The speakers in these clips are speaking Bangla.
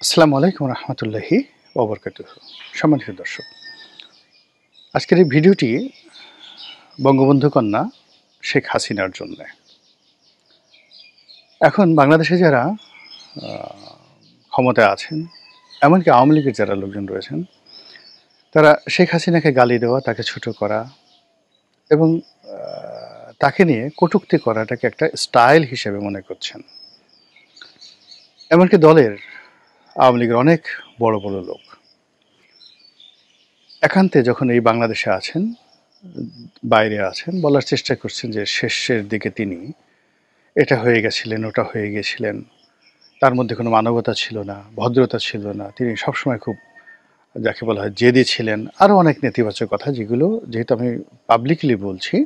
আসসালামু আলাইকুম রহমতুল্লাহি ওবরকাতুহ। সম্মানিত দর্শক, আজকের এই ভিডিওটি বঙ্গবন্ধু কন্যা শেখ হাসিনার জন্য। এখন বাংলাদেশে যারা ক্ষমতায় আছেন, এমনকি আওয়ামী লীগের যারা লোকজন রয়েছেন, তারা শেখ হাসিনাকে গালি দেওয়া, তাকে ছোট করা এবং তাকে নিয়ে কটূক্তি করাটাকে একটা স্টাইল হিসেবে মনে করছেন। এমনকি দলের আওয়ামী লীগের অনেক বড় বড় লোক একান্তে যখন এই বাংলাদেশে আছেন, বাইরে আছেন, বলার চেষ্টা করছেন যে শেষের দিকে তিনি এটা হয়ে গেছিলেন, ওটা হয়ে গেছিলেন, তার মধ্যে কোনো মানবতা ছিল না, ভদ্রতা ছিল না, তিনি সবসময় খুব যাকে বলা হয় জেদি ছিলেন, আরও অনেক নেতিবাচক কথা, যেগুলো যেহেতু আমি পাবলিকলি বলছি,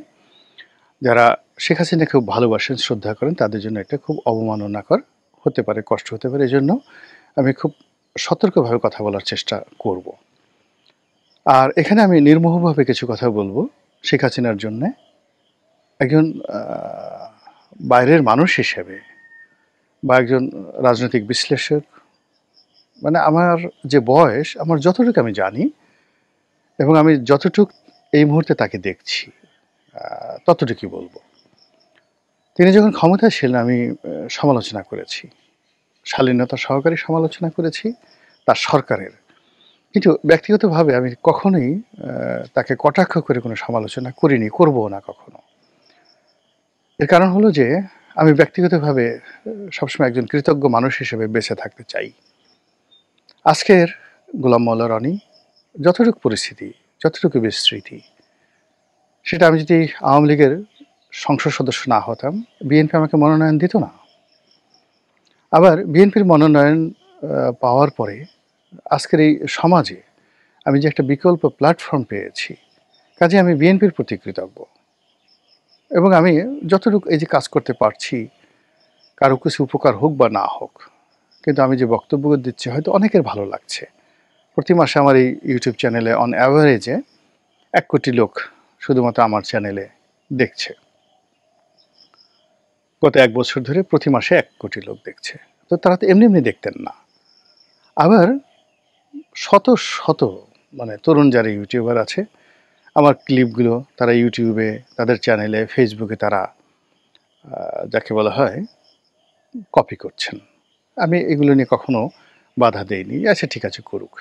যারা শেখ হাসিনা খুব ভালোবাসেন, শ্রদ্ধা করেন, তাদের জন্য এটা খুব অবমাননাকর হতে পারে, কষ্ট হতে পারে। এই জন্য আমি খুব সতর্কভাবে কথা বলার চেষ্টা করব। আর এখানে আমি নির্মোহভাবে কিছু কথা বলবো শেখ হাসিনার জন্যে। একজন বাইরের মানুষ হিসেবে বা একজন রাজনৈতিক বিশ্লেষক, মানে আমার যে বয়স, আমার যতটুকু আমি জানি এবং আমি যতটুক এই মুহূর্তে তাকে দেখছি, ততটুকুই বলবো। তিনি যখন ক্ষমতায় ছিলেন আমি সমালোচনা করেছি, শালীনতা সহকারে সমালোচনা করেছি তার সরকারের, কিন্তু ব্যক্তিগতভাবে আমি কখনোই তাকে কটাক্ষ করে কোনো সমালোচনা করিনি, করবো না কখনো। এর কারণ হলো যে আমি ব্যক্তিগতভাবে সবসময় একজন কৃতজ্ঞ মানুষ হিসেবে বেঁচে থাকতে চাই। আজকের গোলাম মোল্লা রনি যতটুকু পরিস্থিতি, যতটুকু বিস্তৃতি, সেটা আমি যদি আওয়ামী লীগের সংসদ সদস্য না হতাম, বিএনপি আমাকে মনোনয়ন দিত না। আবার বিএনপির মনোনয়ন পাওয়ার পরে আজকের এই সমাজে আমি যে একটা বিকল্প প্ল্যাটফর্ম পেয়েছি, কাজে আমি বিএনপির প্রতি কৃতজ্ঞ। এবং আমি যতটুকু এই যে কাজ করতে পারছি, কারো কিছু উপকার হোক বা না হোক, কিন্তু আমি যে বক্তব্য দিচ্ছি হয়তো অনেকের ভালো লাগছে। প্রতি মাসে আমার এই ইউটিউব চ্যানেলে অন অ্যাভারেজে 1 কোটি লোক শুধুমাত্র আমার চ্যানেলে দেখছে। গত 1 বছর ধরে প্রতি মাসে 1 কোটি লোক দেখছে। তো তারা তো এমনি এমনি দেখতেন না। আবার শত শত মানে তরুণ যারা ইউটিউবার আছে, আমার ক্লিপগুলো তারা ইউটিউবে, তাদের চ্যানেলে, ফেসবুকে তারা যাকে বলা হয় কপি করছেন। আমি এগুলো নিয়ে কখনো বাধা দেইনি, আচ্ছা ঠিক আছে করুক।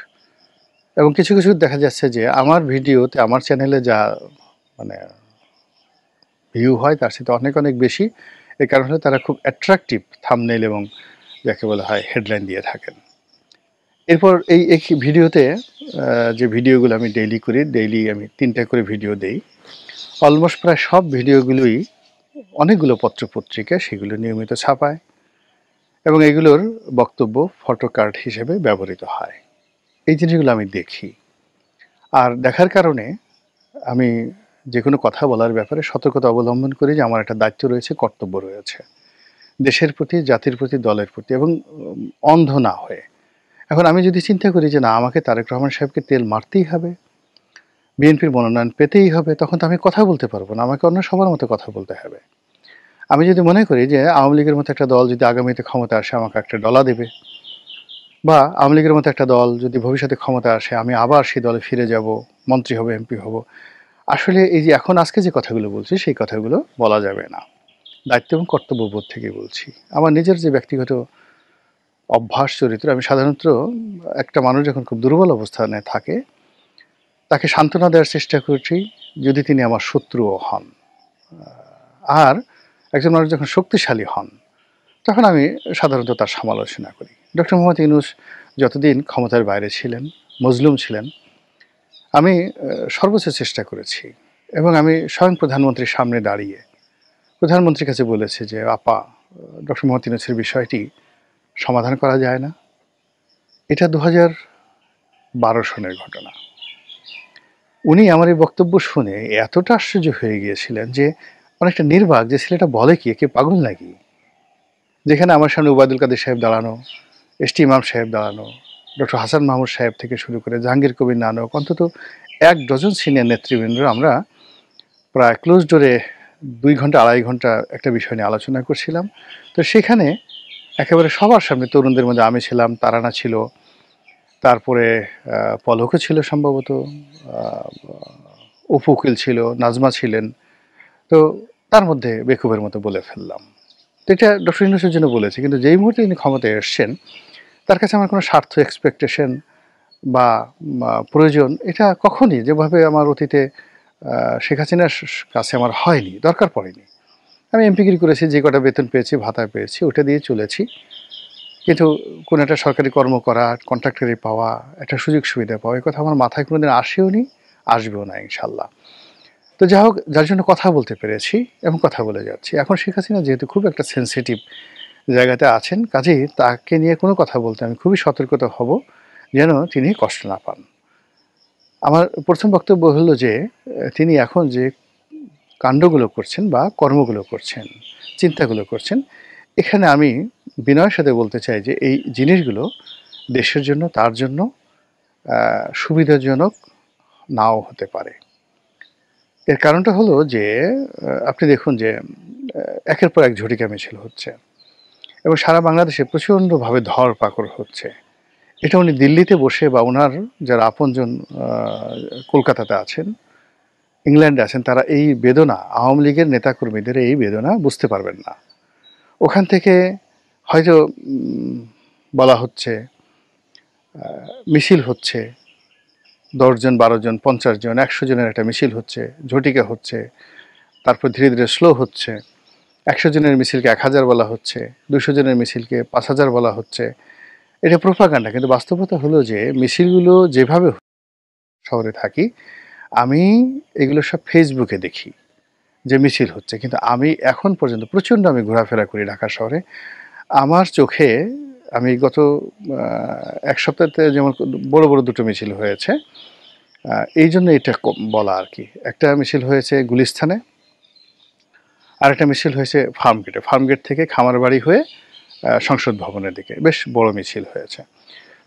এবং কিছু কিছু দেখা যাচ্ছে যে আমার ভিডিওতে, আমার চ্যানেলে যা মানে ভিউ হয় তার সাথে অনেক অনেক বেশি। এর কারণ হলো তারা খুব অ্যাট্রাকটিভ থাম্বনেইল এবং যাকে বলা হয় হেডলাইন দিয়ে থাকেন। এরপর এই ভিডিওতে যে ভিডিওগুলো আমি ডেইলি করি, ডেইলি আমি 3টা করে ভিডিও দেই। অলমোস্ট প্রায় সব ভিডিওগুলোই অনেকগুলো পত্রপত্রিকা সেগুলো নিয়মিত ছাপায় এবং এগুলোর বক্তব্য ফটো কার্ড হিসেবে ব্যবহৃত হয়। এই জিনিসগুলো আমি দেখি। আর দেখার কারণে আমি যে কোনো কথা বলার ব্যাপারে সতর্কতা অবলম্বন করি যে আমার একটা দায়িত্ব রয়েছে, কর্তব্য রয়েছে দেশের প্রতি, জাতির প্রতি, দলের প্রতি, এবং অন্ধ না হয়ে। এখন আমি যদি চিন্তা করি যে না, আমাকে তারেক রহমান সাহেবকে তেল মারতেই হবে, বিএনপির মনোনয়ন পেতেই হবে, তখন তো আমি কথা বলতে পারবো না, আমাকে অন্য সবার মতো কথা বলতে হবে। আমি যদি মনে করি যে আওয়ামী লীগের মতো একটা দল যদি আগামীতে ক্ষমতা আসে আমাকে একটা ডলা দেবে, বা আওয়ামী লীগের মতো একটা দল যদি ভবিষ্যতে ক্ষমতা আসে আমি আবার সেই দলে ফিরে যাব, মন্ত্রী হব, এমপি হব, আসলে এই যে এখন আজকে যে কথাগুলো বলছি সেই কথাগুলো বলা যাবে না। দায়িত্ব এবং কর্তব্যবোধ থেকে বলছি। আমার নিজের যে ব্যক্তিগত অভ্যাস, চরিত্র, আমি সাধারণত একটা মানুষ যখন খুব দুর্বল অবস্থানে থাকে তাকে সান্ত্বনা দেওয়ার চেষ্টা করছি, যদি তিনি আমার শত্রুও হন। আর একজন মানুষ যখন শক্তিশালী হন তখন আমি সাধারণত তার সমালোচনা করি। ডক্টর মোহাম্মদ ইউনূস যতদিন ক্ষমতার বাইরে ছিলেন, মজলুম ছিলেন, আমি সর্বোচ্চ চেষ্টা করেছি এবং আমি স্বয়ং প্রধানমন্ত্রীর সামনে দাঁড়িয়ে প্রধানমন্ত্রীর কাছে বলেছি যে আপা, ডক্টর মোহাম্মদ ইউনূসের বিষয়টি সমাধান করা যায় না। এটা 2012 সনের ঘটনা। উনি আমার এই বক্তব্য শুনে এতটা আশ্চর্য হয়ে গিয়েছিলেন যে অনেকটা নির্বাক, যে ছেলেটা বলে কি, একে পাগল নাকি। যেখানে আমার সামনে ওবায়দুল কাদের সাহেব দাঁড়ানো, এসটি ইমাম সাহেব দাঁড়ানো, ডক্টর হাসান মাহমুদ সাহেব থেকে শুরু করে জাহাঙ্গীর কবির নানক, অন্তত 1 ডজন সিনিয়র নেতৃবৃন্দ আমরা প্রায় ক্লোজ ডোরে 2 ঘন্টা 2.5 ঘন্টা একটা বিষয় নিয়ে আলোচনা করছিলাম। তো সেখানে একেবারে সবার সামনে তরুণদের মধ্যে আমি ছিলাম, তারানা ছিল, তারপরে পলকও ছিল সম্ভবত, আ অপু উকিল ছিল, নাজমা ছিলেন। তো তার মধ্যে বেকুবের মতো বলে ফেললাম। তো এটা ডক্টর ইউনূসের জন্য বলেছি। কিন্তু যেই মুহূর্তে তিনি ক্ষমতায় এসছেন, তার কাছে আমার কোনো স্বার্থ এক্সপেকটেশন বা প্রয়োজন এটা কখনই যেভাবে আমার অতীতে শেখ হাসিনার কাছে আমার হয়নি, দরকার পড়েনি। আমি এমপিগিরি করেছি, যে কটা বেতন পেয়েছি, ভাতা পেয়েছি, ওটা দিয়ে চলেছি। কিন্তু কোনো একটা সরকারি কর্ম করা, কন্ট্রাক্টরি পাওয়া, একটা সুযোগ সুবিধা পাওয়া, এই কথা আমার মাথায় কোনোদিন আসেওনি, আসবেও না ইনশাল্লাহ। তো যাই হোক, যার জন্য কথা বলতে পেরেছি এবং কথা বলে যাচ্ছি। এখন শেখ হাসিনা যেহেতু খুব একটা সেনসিটিভ জায়গাতে আছেন, কাজেই তাকে নিয়ে কোনো কথা বলতে আমি খুবই সতর্কতা হব, যেন তিনি কষ্ট না পান। আমার প্রথম বক্তব্য হলো যে তিনি এখন যে কাণ্ডগুলো করছেন বা কর্মগুলো করছেন, চিন্তাগুলো করছেন, এখানে আমি বিনয়ের সাথে বলতে চাই যে এই জিনিসগুলো দেশের জন্য, তার জন্য সুবিধাজনক নাও হতে পারে। এর কারণটা হলো যে আপনি দেখুন যে একের পর এক ঝটিকা মিছিল হচ্ছে এবং সারা বাংলাদেশে প্রচণ্ডভাবে ধরপাকড় হচ্ছে। এটা উনি দিল্লিতে বসে বা ওনার যারা আপনজন কলকাতাতে আছেন, ইংল্যান্ডে আছেন, তারা এই বেদনা, আওয়ামী লীগের নেতাকর্মীদের এই বেদনা বুঝতে পারবেন না। ওখান থেকে হয়তো বলা হচ্ছে, মিছিল হচ্ছে, ১০ জন, ১২ জন, ৫০ জন, ১০০ জনের একটা মিছিল হচ্ছে, ঝটিকা হচ্ছে, তারপর ধীরে ধীরে স্লো হচ্ছে। ১০০ জনের মিছিলকে ১,০০০ বলা হচ্ছে, ২০০ জনের মিছিলকে ৫,০০০ বলা হচ্ছে। এটা প্রোপাগান্ডা। কিন্তু বাস্তবতা হলো যে মিছিলগুলো যেভাবে শহরে থাকি, আমি এগুলো সব ফেসবুকে দেখি যে মিছিল হচ্ছে। কিন্তু আমি এখন পর্যন্ত প্রচণ্ড আমি ঘোরাফেরা করি ঢাকা শহরে। আমার চোখে আমি গত ১ সপ্তাহতে যেমন বড়, বড় ২ টো মিছিল হয়েছে। এইজন্য এটা বলা আরকি। একটা মিছিল হয়েছে গুলিস্তানে, আরেকটা মিছিল হয়েছে ফার্মগেটে। ফার্মগেট থেকে খামারবাড়ি হয়ে সংসদ ভবনের দিকে। বেশ বড় মিছিল হয়েছে।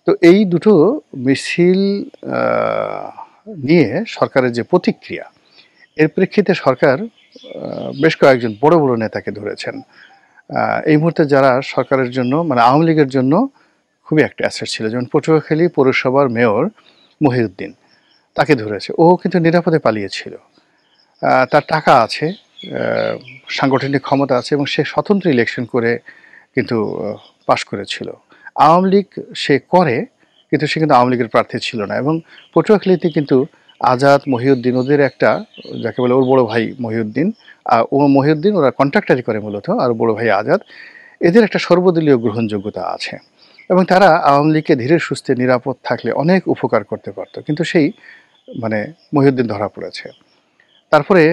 তো এই দুটো মিছিল আ নিয়ে সরকারের যে প্রতিক্রিয়া, এর প্রেক্ষিতে সরকার বেশ কয়েকজন বড়, বড় নেতাকে ধরেছেন। এই মুহূর্তে যারা সরকারের জন্য মানে আওয়ামী লীগের জন্য খুবই একটা অ্যাসেট ছিল। যেমন পটুয়াখালী পৌরসভার মেয়র মহিউদ্দিন, তাকে ধরেছে। ও কিন্তু নিরাপদে পালিয়েছিল। তার টাকা আছে, সাংগঠনিক ক্ষমতা আছে এবং সে স্বতন্ত্র ইলেকশন করে কিন্তু পাশ করেছিল। আওয়ামী লীগ সে করে, কিন্তু সে কিন্তু আওয়ামী লীগের প্রার্থী ছিল না। এবং পটুয়াখালীতে কিন্তু আজাদ, মহিউদ্দিন ওদের একটা, যাকে বলে ওর বড় ভাই মহিউদ্দিন, ও মহিউদ্দিন ওরা কন্ট্রাক্টারি করে মূলত, আর বড় ভাই আজাদ, এদের একটা সর্বদলীয় গ্রহণযোগ্যতা আছে এবং তারা আওয়ামী লীগকে ধীরে সুস্থে নিরাপদ থাকলে অনেক উপকার করতে পারত। কিন্তু সেই মানে মহিউদ্দিন ধরা পড়েছে। তারপরে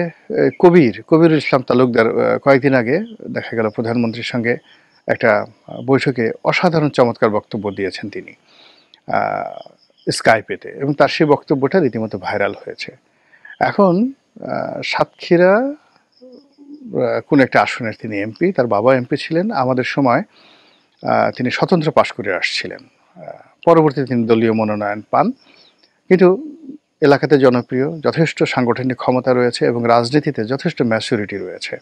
কবিরুল ইসলাম তালুকদার কয়েকদিন আগে দেখা গেল প্রধানমন্ত্রীর সঙ্গে একটা বৈঠকে অসাধারণ চমৎকার বক্তব্য দিয়েছেন তিনি স্কাইপেতে, এবং তার সেই বক্তব্যটা রীতিমতো ভাইরাল হয়েছে। এখন সাতক্ষীরা কোন একটা আসনের তিনি এমপি, তার বাবা এমপি ছিলেন। আমাদের সময় তিনি স্বতন্ত্র পাশ করে আসছিলেন। পরবর্তীতে তিনি দলীয় মনোনয়ন পান, কিন্তু এলাকাতে জনপ্রিয়, যথেষ্ট সাংগঠনিক ক্ষমতা রয়েছে এবং রাজনীতিতে যথেষ্ট ম্যাচুরিটি রয়েছে।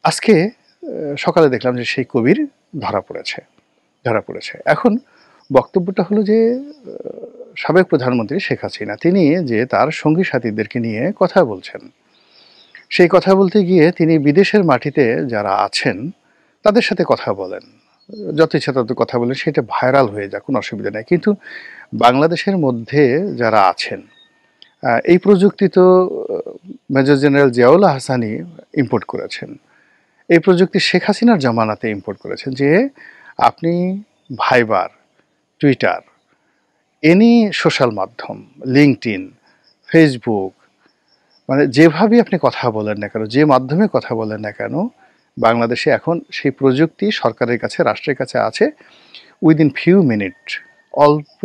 আজকে সকালে দেখলাম যে সেই কবির ধরা পড়েছে। এখন বক্তব্যটা হলো যে সাবেক প্রধানমন্ত্রী শেখ হাসিনা তিনি যে তার সঙ্গী সাথীদেরকে নিয়ে কথা বলছেন, সেই কথা বলতে গিয়ে তিনি বিদেশের মাটিতে যারা আছেন তাদের সাথে কথা বলেন, যত ইচ্ছা তত কথা বলেন, সেটা ভাইরাল হয়ে যাক, কোনো অসুবিধা নেই। কিন্তু বাংলাদেশের মধ্যে যারা আছেন, এই প্রযুক্তি তো major general Ziaul Hasani import করেছেন। এই প্রযুক্তি শেখ হাসিনার জামানাতে ইম্পোর্ট করেছেন, যে আপনি ভাইবার, টুইটার, এনি সোশ্যাল মাধ্যম, লিঙ্কডইন, ফেসবুক, মানে যেভাবেই আপনি কথা বলেন না কেন, যে মাধ্যমে কথা বলেন না কেন, বাংলাদেশে এখন সেই প্রযুক্তি সরকারের কাছে, রাষ্ট্রের কাছে আছে। উইদিন ফিউ মিনিট, অল্প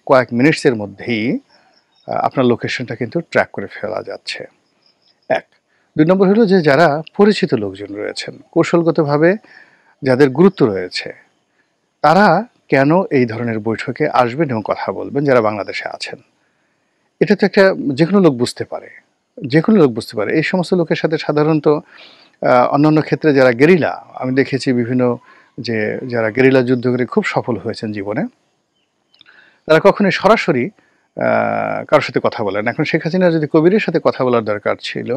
কয়েক মিনিটসের মধ্যেই আপনার লোকেশনটা কিন্তু ট্র্যাক করে ফেলা যাচ্ছে। ১। ২ নম্বর হলো যে যারা পরিচিত লোকজন রয়েছেন, কৌশলগতভাবে যাদের গুরুত্ব রয়েছে, তারা কেন এই ধরনের বৈঠকে আসবেন এবং কথা বলবেন যারা বাংলাদেশে আছেন? এটা তো একটা যেকোনো লোক বুঝতে পারে। এই সমস্ত লোকের সাথে সাধারণত অন্যান্য ক্ষেত্রে যারা গেরিলা, আমি দেখেছি বিভিন্ন যে যারা গেরিলা যুদ্ধ করে খুব সফল হয়েছেন জীবনে, তারা কখনোই সরাসরি কারোর সাথে কথা বলেন। এখন শেখ হাসিনার যদি কবিরের সাথে কথা বলার দরকার ছিল,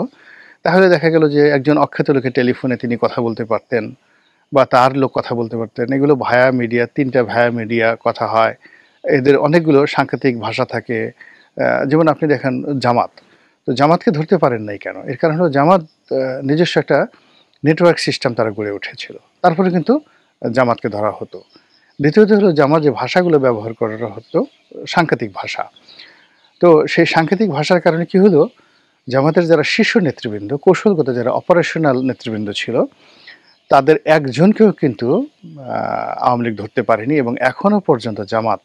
তাহলে দেখা গেল যে একজন অখ্যাত লোকের টেলিফোনে তিনি কথা বলতে পারতেন বা তার লোক কথা বলতে পারতেন। এগুলো ভায়া মিডিয়া, ৩টা ভায়া মিডিয়া কথা হয়। এদের অনেকগুলো সাংকেতিক ভাষা থাকে। যেমন আপনি দেখেন জামাত। তো জামাতকে ধরতে পারেন নাই কেন? এর কারণ হলো জামাত নিজস্ব একটা নেটওয়ার্ক সিস্টেম তারা গড়ে উঠেছিল। তারপরে কিন্তু জামাতকে ধরা হতো। দ্বিতীয়ত হলো জামাত যে ভাষাগুলো ব্যবহার করা হতো সাংকেতিক ভাষা। তো সেই সাংকেতিক ভাষার কারণে কি হলো, জামাতের যারা শীর্ষ নেতৃবৃন্দ, কৌশলগত যারা অপারেশনাল নেতৃবৃন্দ ছিল, তাদের একজনকেও কিন্তু আওয়ামী লীগ ধরতে পারেনি এবং এখনো পর্যন্ত জামাত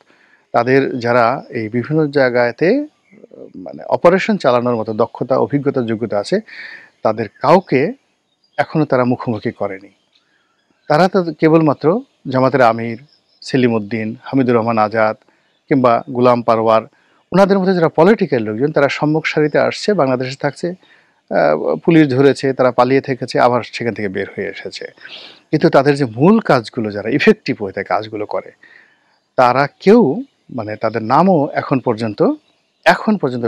তাদের যারা এই বিভিন্ন জায়গাতে মানে অপারেশন চালানোর মতো দক্ষতা, অভিজ্ঞতা, যোগ্যতা আছে, তাদের কাউকে এখনো তারা মুখোমুখি করেনি। তারা তো কেবলমাত্র জামাতের আমির, সেলিম উদ্দিন, হামিদুর রহমান আজাদ কিংবা গোলাম পারওয়ার, ওনাদের মধ্যে যারা পলিটিক্যাল লোকজন, তারা সম্মুখ সারিতে আসছে, বাংলাদেশে থাকছে, পুলিশ ধরেছে, তারা পালিয়ে থেকেছে, আবার সেখান থেকে বের হয়ে এসেছে। কিন্তু তাদের যে মূল কাজগুলো, যারা ইফেক্টিভ হয়ে কাজগুলো করে, তারা কেউ মানে তাদের নামও এখন পর্যন্ত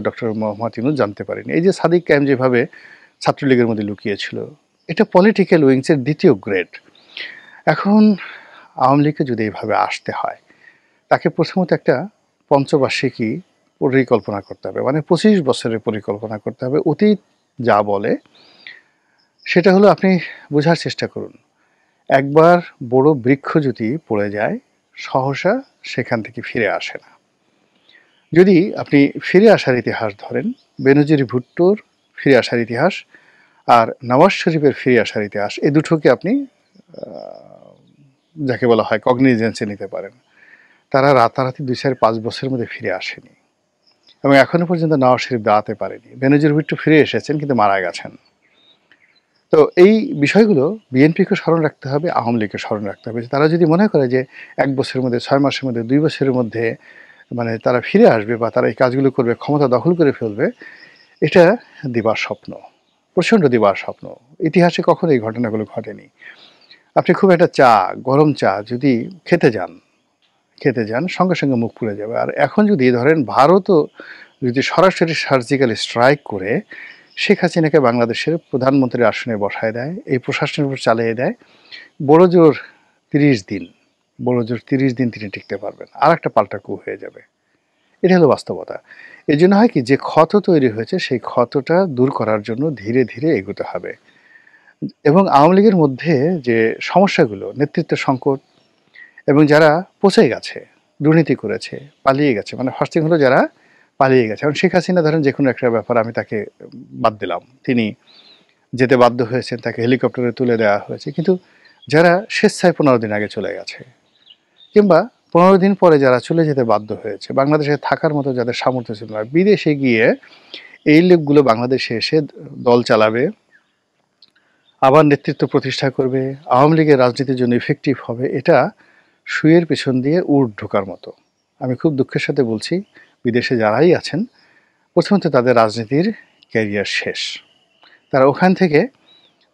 ডক্টর মোহাম্মদ ইউনূস জানতে পারেনি। এই যে সাদিক কায়েম যেভাবে ছাত্রলীগের মধ্যে লুকিয়েছিল, এটা পলিটিক্যাল উইংসের দ্বিতীয় গ্রেড। এখন আওয়ামী লীগকে যদি এইভাবে আসতে হয়, তাকে প্রথমত একটা পঞ্চবার্ষিকী পরিকল্পনা করতে হবে, মানে 25 বছরের পরিকল্পনা করতে হবে। অতীত যা বলে সেটা হলো, আপনি বোঝার চেষ্টা করুন, একবার বড় বৃক্ষ যদি পড়ে যায়, সহসা সেখান থেকে ফিরে আসে না। যদি আপনি ফিরে আসার ইতিহাস ধরেন, বেনজির ভুট্টোর ফিরে আসার ইতিহাস আর নওয়াজ শরীফের ফিরে আসার ইতিহাস, এই দুটোকে আপনি যাকে বলা হয় কগনিজেন্সে নিতে পারেন। তারা রাতারাতি 2-5 বছরের মধ্যে ফিরে আসেনি এবং এখনো পর্যন্ত নওয়াজ শরীফ দাঁড়াতে পারেনি। বেনজির ভুট্টো ফিরে এসেছেন কিন্তু মারা গেছেন। তো এই বিষয়গুলো বিএনপিকে স্মরণ রাখতে হবে, আওয়ামী লীগকে স্মরণ রাখতে হবে। তারা যদি মনে করে যে 1 বছরের মধ্যে, 6 মাসের মধ্যে, 2 বছরের মধ্যে মানে তারা ফিরে আসবে বা তারা এই কাজগুলো করবে, ক্ষমতা দখল করে ফেলবে, এটা দিবার স্বপ্ন, প্রচণ্ড দিবার স্বপ্ন। ইতিহাসে কখনো এই ঘটনাগুলো ঘটেনি। আপনি খুব একটা চা, গরম চা যদি খেতে যান, সঙ্গে সঙ্গে মুখ পুড়ে যাবে। আর এখন যদি ধরেন ভারতও যদি সরাসরি সার্জিক্যাল স্ট্রাইক করে শেখ হাসিনাকে বাংলাদেশের প্রধানমন্ত্রীর আসনে বসায় দেয়, এই প্রশাসনের উপর চালিয়ে দেয়, বড় জোর 30 দিন, তিনি টিকতে পারবেন। আর একটা পাল্টা কু হয়ে যাবে। এটা হলো বাস্তবতা। এই জন্য হয় কি, যে ক্ষত তৈরি হয়েছে সেই ক্ষতটা দূর করার জন্য ধীরে ধীরে এগোতে হবে। এবং আওয়ামী লীগের মধ্যে যে সমস্যাগুলো, নেতৃত্বের সংকট এবং যারা পচে গেছে, দুর্নীতি করেছে, পালিয়ে গেছে, মানে ফার্স্ট থিং হলো যারা পালিয়ে গেছে। এখন শেখ হাসিনা ধরেন যে কোনো একটা ব্যাপার আমি তাকে বাদ দিলাম, তিনি যেতে বাধ্য হয়েছেন, তাকে হেলিকপ্টারে তুলে দেওয়া হয়েছে, কিন্তু যারা স্বেচ্ছায় 15 দিন আগে চলে গেছে কিংবা 15 দিন পরে যারা চলে যেতে বাধ্য হয়েছে, বাংলাদেশে থাকার মতো যাদের সামর্থ্য ছিল না, বিদেশে গিয়ে এই লোকগুলো বাংলাদেশে এসে দল চালাবে, আবার নেতৃত্ব প্রতিষ্ঠা করবে, আওয়ামী লীগের রাজনীতির জন্য ইফেক্টিভ হবে, এটা শুয়ের পেছন দিয়ে উট ঢোকার মতো। আমি খুব দুঃখের সাথে বলছি, বিদেশে যারাই আছেন, প্রথমত তাদের রাজনীতির ক্যারিয়ার শেষ। তারা ওখান থেকে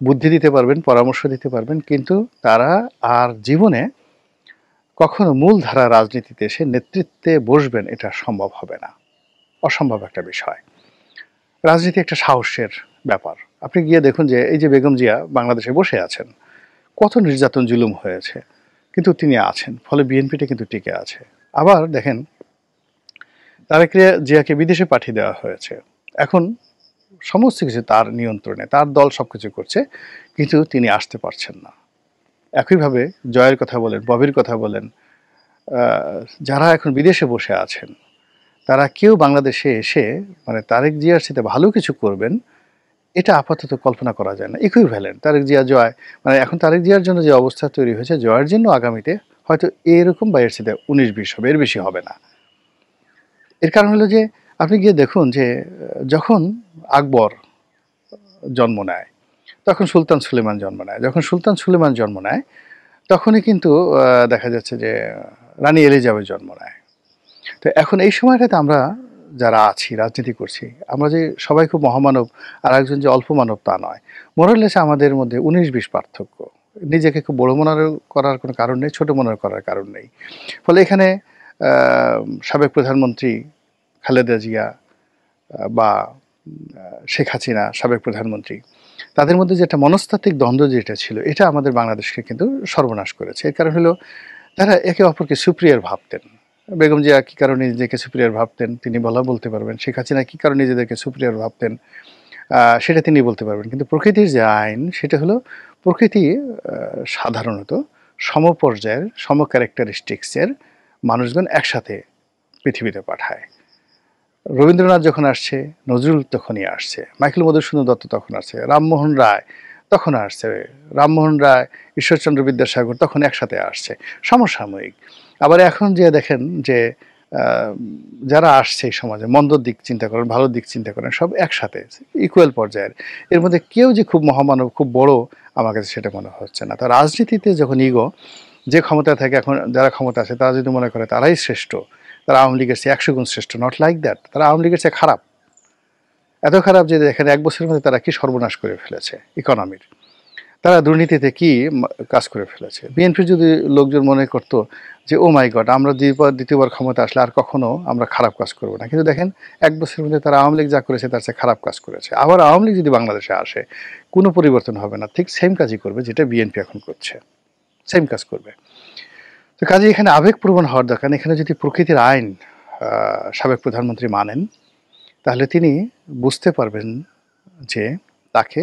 বুদ্ধি দিতে পারবেন, পরামর্শ দিতে পারবেন, কিন্তু তারা আর জীবনে কখনো মূলধারা রাজনীতিতে এসে নেতৃত্বে বসবেন, এটা সম্ভব হবে না, অসম্ভব একটা বিষয়। রাজনীতি একটা সাহসের ব্যাপার। আপনি গিয়ে দেখুন যে এই যে বেগম জিয়া বাংলাদেশে বসে আছেন, কত নির্যাতন জুলুম হয়েছে, কিন্তু তিনি আছেন, ফলে বিএনপিটা কিন্তু টিকে আছে। আবার দেখেন, তারেক জিয়াকে বিদেশে পাঠিয়ে দেওয়া হয়েছে, এখন সমস্ত কিছু তার নিয়ন্ত্রণে, তার দল সব কিছু করছে, কিন্তু তিনি আসতে পারছেন না। একইভাবে জয়ের কথা বলেন, ববির কথা বলেন, যারা এখন বিদেশে বসে আছেন, তারা কেউ বাংলাদেশে এসে মানে তারেক জিয়ার সাথে ভালো কিছু করবেন, এটা আপাতত কল্পনা করা যায় না। ইকুইভ্যালেন্ট তারেক জিয়া জয়, মানে এখন তারেক জিয়ার জন্য যে অবস্থা তৈরি হয়েছে, জয়ের জন্য আগামীতে হয়তো এরকম বা এর সাথে 19-20 হবে, এর বেশি হবে না। এর কারণ হলো যে আপনি গিয়ে দেখুন যে যখন আকবর জন্ম নেয়, তখন সুলতান সুলেমান জন্ম নেয়, যখন সুলতান সুলেমান জন্ম নেয়, তখনই কিন্তু দেখা যাচ্ছে যে রানী এলিজাবেথ জন্ম নেয়। তো এখন এই সময়টাতে আমরা যারা আছি, রাজনীতি করছি, আমরা যে সবাই খুব মহামানব আর একজন যে অল্প মানব তা নয়, মোরালেস আমাদের মধ্যে 19-20 পার্থক্য। নিজেকে খুব বড় মনে করার কোনো কারণ নেই, ছোট মনে করার কারণ নেই। ফলে এখানে সাবেক প্রধানমন্ত্রী খালেদা জিয়া বা শেখ হাসিনা সাবেক প্রধানমন্ত্রী, তাদের মধ্যে যে একটা মনস্তাত্ত্বিক দ্বন্দ্ব যেটা ছিল, এটা আমাদের বাংলাদেশকে কিন্তু সর্বনাশ করেছে। এর কারণ হলো তারা একে অপরকে সুপিরিয়র ভাবতেন। বেগম জিয়া কী কারণে নিজেকে সুপিরিয়র ভাবতেন তিনি বলতে পারবেন। শেখ হাসিনা কী কারণে নিজেদেরকে সুপিরিয়র ভাবতেন সেটা তিনি বলতে পারবেন। কিন্তু প্রকৃতির যে আইন সেটা হলো প্রকৃতি সাধারণত সমপর্যায়ের ক্যারেক্টারিস্টিক্সের মানুষজন একসাথে পৃথিবীতে পাঠায়। রবীন্দ্রনাথ যখন আসছে, নজরুল তখনই আসছে, মাইকেল মধুসূদন দত্ত তখন আসছে, রামমোহন রায় তখন আসছে, রামমোহন রায়, ঈশ্বরচন্দ্র বিদ্যাসাগর তখন একসাথে আসছে, সমসাময়িক। আবার এখন যে দেখেন যে যারা আসছে এই সমাজে, মন্দর দিক চিন্তা করেন, ভালোর দিক চিন্তা করেন, সব একসাথে ইকুয়াল পর্যায়ের। এর মধ্যে কেউ যে খুব মহামানব, খুব বড়, আমার কাছে সেটা মনে হচ্ছে না। তো রাজনীতিতে যখন ইগো, যে ক্ষমতা থাকে, এখন যারা ক্ষমতা আছে তারা যদি মনে করে তারাই শ্রেষ্ঠ, তারা আওয়ামী লীগের চেয়ে 100 গুণ শ্রেষ্ঠ, নট লাইক দ্যাট। তারা আওয়ামী লীগের চেয়ে খারাপ, এত খারাপ যে দেখেন 1 বছরের মধ্যে তারা কি সর্বনাশ করে ফেলেছে ইকোনমির, তারা দুর্নীতিতে কি কাজ করে ফেলেছে। বিএনপির যদি লোকজন মনে করতো যে ও মাই গড, আমরা দ্বিতীয়বার ক্ষমতা আসলে আর কখনো আমরা খারাপ কাজ করবো না, কিন্তু দেখেন 1 বছরের মধ্যে তারা আওয়ামী লীগ যা করেছে তার চেয়ে খারাপ কাজ করেছে। আবার আওয়ামী লীগ যদি বাংলাদেশে আসে, কোনো পরিবর্তন হবে না, ঠিক সেম কাজই করবে যেটা বিএনপি এখন করছে, সেম কাজ করবে। তো কাজে এখানে আবেগপ্রবণ হওয়ার দরকার। এখানে যদি প্রকৃতির আইন সাবেক প্রধানমন্ত্রী মানেন, তাহলে তিনি বুঝতে পারবেন যে তাকে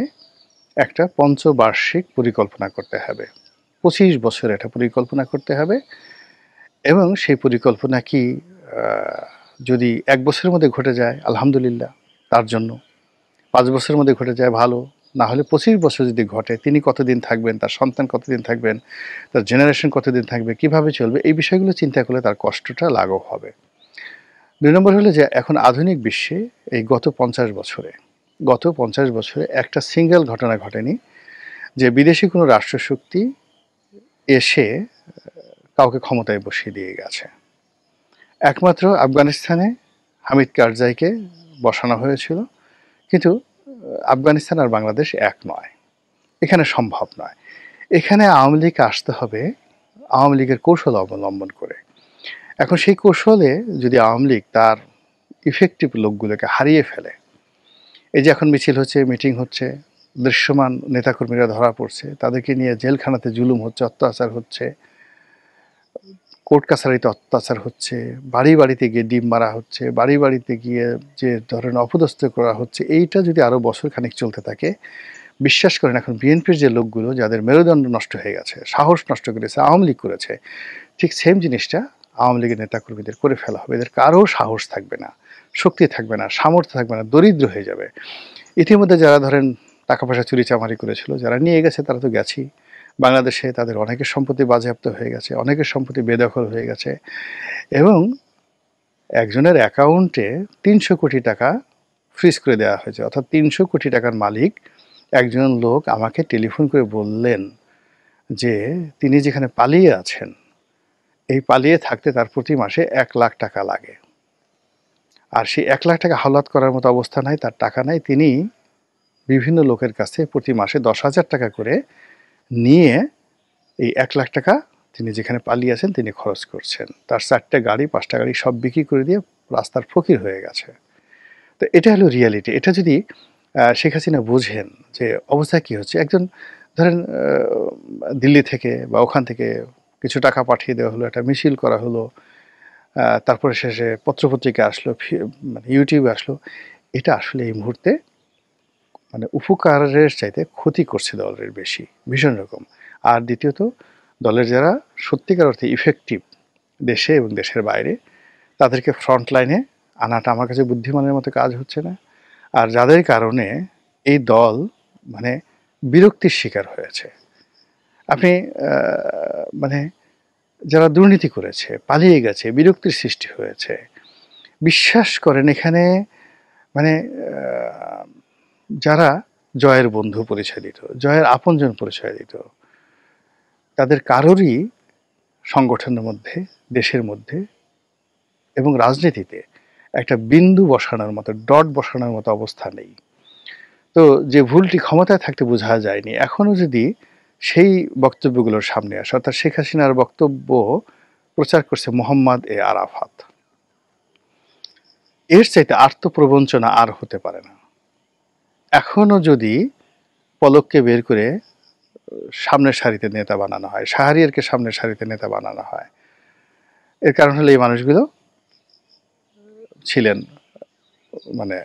একটা পঞ্চবার্ষিক পরিকল্পনা করতে হবে, 25 বছরের একটা পরিকল্পনা করতে হবে। এবং সেই পরিকল্পনা কি যদি 1 বছরের মধ্যে ঘটে যায় আলহামদুলিল্লাহ তার জন্য, 5 বছরের মধ্যে ঘটে যায় ভালো, না হলে 25 বছর যদি ঘটে, তিনি কতদিন থাকবেন, তার সন্তান কতদিন থাকবেন, তার জেনারেশন কতদিন থাকবে, কিভাবে চলবে, এই বিষয়গুলো চিন্তা করলে তার কষ্টটা লাঘব হবে। 2 নম্বর হলো যে এখন আধুনিক বিশ্বে এই গত 50 বছরে একটা সিঙ্গেল ঘটনা ঘটেনি যে বিদেশি কোনো রাষ্ট্রশক্তি এসে কাউকে ক্ষমতায় বসিয়ে দিয়ে গেছে। একমাত্র আফগানিস্তানে হামিদ কারজাইকে বসানো হয়েছিল, কিন্তু আফগানিস্তান আর বাংলাদেশ এক নয়, এখানে সম্ভব নয়। এখানে আওয়ামী লীগ আসতে হবে আওয়ামী লীগের কৌশল অবলম্বন করে। এখন সেই কৌশলে যদি আওয়ামী লীগ তার ইফেক্টিভ লোকগুলোকে হারিয়ে ফেলে, এই যে এখন মিছিল হচ্ছে, মিটিং হচ্ছে, দৃশ্যমান নেতাকর্মীরা ধরা পড়ছে, তাদেরকে নিয়ে জেলখানাতে জুলুম হচ্ছে, অত্যাচার হচ্ছে, কোর্ট কাছারিতে অত্যাচার হচ্ছে, বাড়ি বাড়িতে গিয়ে ডিম মারা হচ্ছে, বাড়ি বাড়িতে গিয়ে যে ধরেন অপদস্থ করা হচ্ছে, এইটা যদি আরও বছর খানিক চলতে থাকে, বিশ্বাস করেন এখন বিএনপির যে লোকগুলো যাদের মেরুদণ্ড নষ্ট হয়ে গেছে, সাহস নষ্ট করেছে, আওয়ামী লীগ করেছে, ঠিক সেম জিনিসটা আওয়ামী লীগের নেতাকর্মীদের করে ফেলা হবে। এদের কারো সাহস থাকবে না, শক্তি থাকবে না, সামর্থ্য থাকবে না, দরিদ্র হয়ে যাবে। ইতিমধ্যে যারা ধরেন টাকা পয়সা চুরি চামারি করেছিল, যারা নিয়ে গেছে তারা তো গেছেই, বাংলাদেশে তাদের অনেকের সম্পত্তি বাজেয়াপ্ত হয়ে গেছে, অনেকের সম্পত্তি বেদখল হয়ে গেছে, এবং একজনের অ্যাকাউন্টে 300 কোটি টাকা ফ্রিজ করে দেওয়া হয়েছে। অর্থাৎ 300 কোটি টাকার মালিক একজন লোক আমাকে টেলিফোন করে বললেন যে তিনি যেখানে পালিয়ে আছেন, এই পালিয়ে থাকতে তার প্রতি মাসে 1 লাখ টাকা লাগে। আর সেই 1 লাখ টাকা হাওলাত করার মতো অবস্থা নাই, তার টাকা নাই, তিনি বিভিন্ন লোকের কাছে প্রতি মাসে 10,000 টাকা করে নিয়ে এই 1 লাখ টাকা তিনি যেখানে পালিয়ে আছেন তিনি খরচ করছেন। তার 4টা গাড়ি 5টা গাড়ি সব বিক্রি করে দিয়ে রাস্তার ফকির হয়ে গেছে। তো এটা হলো রিয়ালিটি। এটা যদি শেখ হাসিনা বুঝেন যে অবস্থা কী হচ্ছে, একজন ধরেন দিল্লি থেকে বা ওখান থেকে কিছু টাকা পাঠিয়ে দেওয়া হলো, একটা মিছিল করা হলো, তারপরে শেষে পত্রপত্রিকা আসলো, মানে ইউটিউবে আসলো, এটা আসলে এই মুহূর্তে মানে উপকারের চাইতে ক্ষতি করছে দলের বেশি, ভীষণ রকম। আর দ্বিতীয়ত দলের যারা সত্যিকার অর্থে ইফেক্টিভ দেশে এবং দেশের বাইরে, তাদেরকে ফ্রন্ট লাইনে আনাটা আমার কাছে বুদ্ধিমানের মতো কাজ হচ্ছে না। আর যাদের কারণে এই দল মানে বিরক্তির শিকার হয়েছে, আপনি মানে যারা দুর্নীতি করেছে, পালিয়ে গেছে, বিরক্তির সৃষ্টি হয়েছে, বিশ্বাস করেন এখানে মানে যারা জয়ের বন্ধু পরিচয় দিত, জয়ের আপনজন পরিচয় দিত, তাদের কারোরই সংগঠনের মধ্যে, দেশের মধ্যে এবং রাজনীতিতে একটা বিন্দু বসানোর মতো, ডট বসানোর মতো অবস্থা নেই। তো যে ভুলটি ক্ষমতায় থাকতে বোঝা যায়নি, এখনও যদি সেই বক্তব্যগুলোর সামনে আসে। অর্থাৎ শেখ হাসিনার বক্তব্য প্রচার করছে মোহাম্মদ এ আরাফাত। এর চাইতে আত্মপ্রবঞ্চনা আর হতে পারে না। এখনো যদি পলককে বের করে সামনের সারিতে নেতা বানানো হয়, শাহরিয়ারকে সামনের সারিতে নেতা বানানো হয়, এর কারণ হলো এই মানুষগুলো ছিলেন মানে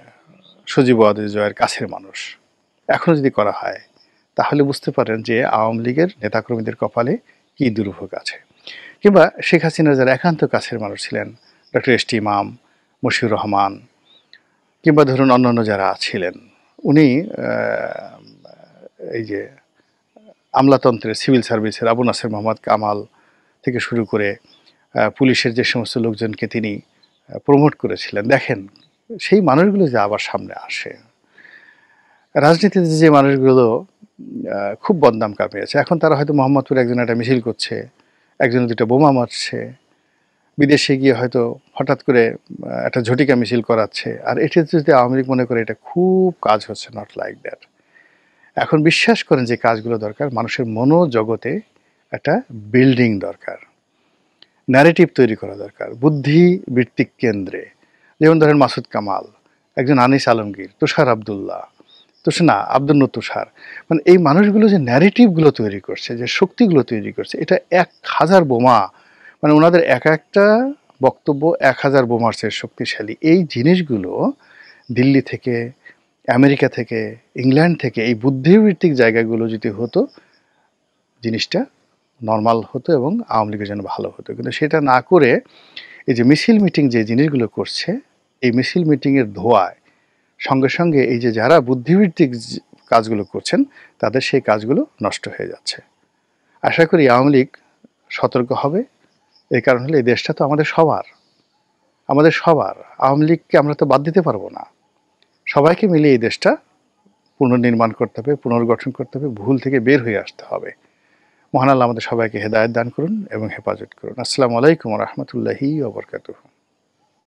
সজীব ওয়াদুদ জয়ের কাছের মানুষ। এখনো যদি করা হয় তাহলে বুঝতে পারেন যে আওয়ামী লীগের নেতাকর্মীদের কপালে কী দুর্ভোগ আছে। কিংবা শেখ হাসিনার যারা একান্ত কাছের মানুষ ছিলেন, ডক্টর এস টি ইমাম, মশিউর রহমান, কিংবা ধরুন অন্যান্য যারা ছিলেন, উনি এই যে আমলাতন্ত্রের সিভিল সার্ভিসের আবু নাসের মোহাম্মদ কামাল থেকে শুরু করে পুলিশের যে সমস্ত লোকজনকে তিনি প্রমোট করেছিলেন, দেখেন সেই মানুষগুলো যে আবার সামনে আসে। রাজনীতিতে যে মানুষগুলো খুব বদনাম কামিয়েছে, এখন তারা হয়তো মোহাম্মদপুরে একজন একটা মিছিল করছে, একজন দুটো বোমা মারছে, বিদেশে গিয়ে হয়তো হঠাৎ করে একটা ঝটিকা মিছিল করাচ্ছে। আর এটা যদি আওয়ামী লীগ মনে করে এটা খুব কাজ হচ্ছে, নট লাইক দ্যাট। এখন বিশ্বাস করেন যে কাজগুলো দরকার, মানুষের মনোজগতে একটা বিল্ডিং দরকার, ন্যারেটিভ তৈরি করা দরকার, বুদ্ধিবৃত্তিক কেন্দ্রে। যেমন ধরেন মাসুদ কামাল, একজন আনিস আলমগীর, তুষার আবদুল্লাহ, না আব্দুল তুষার, মানে এই মানুষগুলো যে ন্যারেটিভগুলো তৈরি করছে, যে শক্তিগুলো তৈরি করছে, এটা 1000 বোমা, মানে ওনাদের এক একটা বক্তব্য 1000 বোমার চেয়ে শক্তিশালী। এই জিনিসগুলো দিল্লি থেকে, আমেরিকা থেকে, ইংল্যান্ড থেকে, এই বুদ্ধিবৃত্তিক জায়গাগুলো যদি হতো, জিনিসটা নর্মাল হতো এবং আওয়ামী লীগের জন্য ভালো হতো। কিন্তু সেটা না করে এই যে মিছিল মিটিং যে জিনিসগুলো করছে, এই মিছিল মিটিংয়ের ধোঁয়ায় সঙ্গে সঙ্গে এই যে যারা বুদ্ধিবৃত্তিক কাজগুলো করছেন তাদের সেই কাজগুলো নষ্ট হয়ে যাচ্ছে। আশা করি আওয়ামী লীগ সতর্ক হবে। এই কারণ হলো এই দেশটা তো আমাদের সবার, আওয়ামী লীগকে আমরা তো বাদ দিতে পারবো না। সবাইকে মিলে এই দেশটা পুনর্নির্মাণ করতে হবে, পুনর্গঠন করতে হবে, ভুল থেকে বের হয়ে আসতে হবে। মহান আল্লাহ আমাদের সবাইকে হেদায়েত দান করুন এবং হেফাজত করুন। আসসালামু আলাইকুম ওয়া রাহমাতুল্লাহি ওয়া বারাকাতুহু।